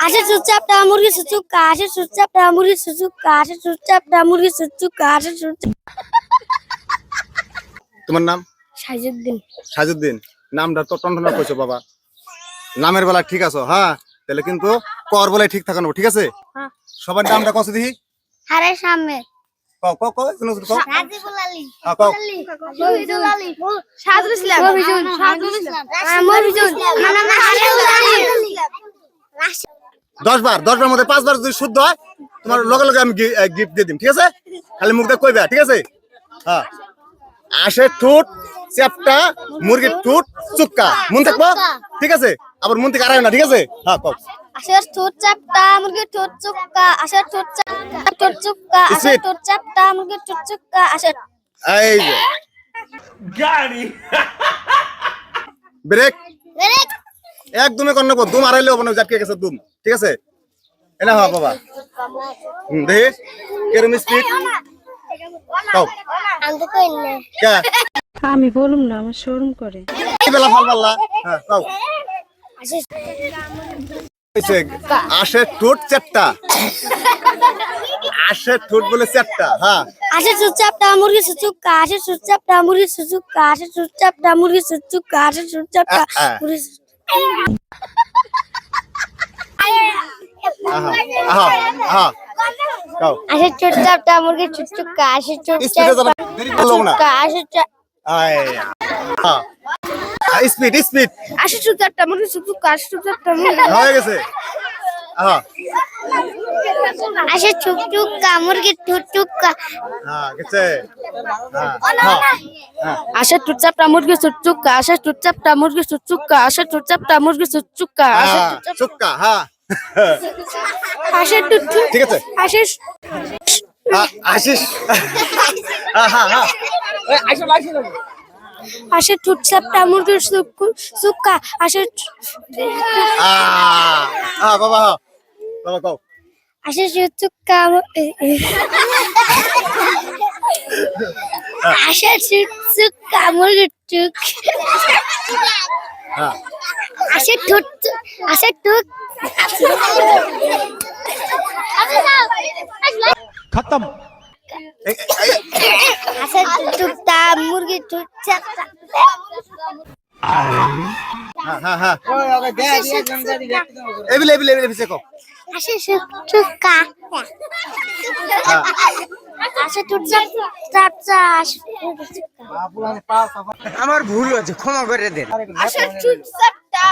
আসে চুপচাপটা মুরগি সুচুকা আসে চুপচাপটা মুরগি সুচুকা আসে চুপচাপটা মুরগি সুচুকা আসে চুপচাপ। তোমার নাম? সাইজুদ্দিন। সাজুদ্দিন। নামটা তো টনটনা কইছো বাবা, নামের বেলা ঠিক আছো। হ্যাঁ তাহলে কিন্তু কর বলে ঠিক থাকানো, ঠিক আছে? সবার নামটা কত দেখি? হারে সামনে কও কও কও শুনো কও। রাজিবুল আলী, কও। শহীদুল আলী, সাজুল ইসলাম, সাজুল ইসলাম, মফিজুল, নাম হারেউল আলী। 10 বার মধ্যে 5 বার যদি শুদ্ধ হয় তোমার লগে লগে আমি গিফট দিয়ে দিম, ঠিক আছে? খালি মুখ দিয়ে কইবা, ঠিক আছে? হ্যাঁ। আসে ঠোঁট চ্যাপটা মুরগির ঠোঁট চুক্কা, মন থাকবো, ঠিক আছে? আবার মন থেকে আড়াই না, ঠিক আছে? হ্যাঁ কও। আসে ঠোঁট চাপটা মুরগি ঠোঁট চুক্কা আসে ঠোঁট চাপটা ঠোঁট চুক্কা আসে ঠোঁট চাপটা মুরগি ঠোঁট চুক্কা আসে। এই যে গাড়ি ব্রেক ব্রেক একদমই কর নেবো, দুম আড়াইলে হবে না, জাটকে গেছে দুম, ঠিক আছে? এনা হ্যাঁ বাবা। দেখি কেরম স্পিড কও। আমি কই না কে আমি বলুম না, আমার শরম করে। এই বেলা ভাল পাল্লা। হ্যাঁ কও। আসে ঠোঁট চ্যাপটা আসে ঠোঁট বলে চ্যাপটা। হ্যাঁ আসে চুপচাপটা মুরগি সুচুকা আসে চুপচাপটা মুরগি সুচুকা আসে চুপচাপটা মুরগি সুচুকা আসে চুপচাপটা মুরগি। আহা আহা আহা কও। আসে চুপচাপটা মুরগি চুচুকা আসে স্পিডে যাবে, দেরি করলো না। চুপচাপটা আসে আয়া হ্যাঁ স্পিড স্পিড আসে চুপচাপটা মুরগি সুচুকা আসে চুপচাপটা মুরগি হয়ে গেছে। আহা আসে চুপচুকা মুরগি চুচুকা হ্যাঁ গেছে। হ্যাঁ হ্যাঁ আসে চুপচাপটা মুরগি চুপচুক্কা আসে চুপচাপটা মুরগি চুপচুক্কা আসে চুপচাপটা মুরগি চুপচুক্কা আসে হ্যাঁ চুক্কা। হ্যাঁ আসে টুটু ঠিক আছে। আসে আশিস। হ্যাঁ হ্যাঁ হ্যাঁ আসে চুপচাপটা মুরগি চুক্কা আসে বাবা হ্যাঁ বাবা কও। আসে চুচুকা আসে চুচুকা মুরগি চুক হ্যাঁ আসে ঠুট আসে টুক खत्म আসে টুকটা মুরগি চুপচাপটা হ্যাঁ হ্যাঁ হ্যাঁ এবিলে এবিলে এবিলে ভিসে কও। আসে চুচুকা হ্যাঁ আসে চুপচাপটা আমার ভুল হয়েছে, ক্ষমা করে দেন। আসে চুপচাপটা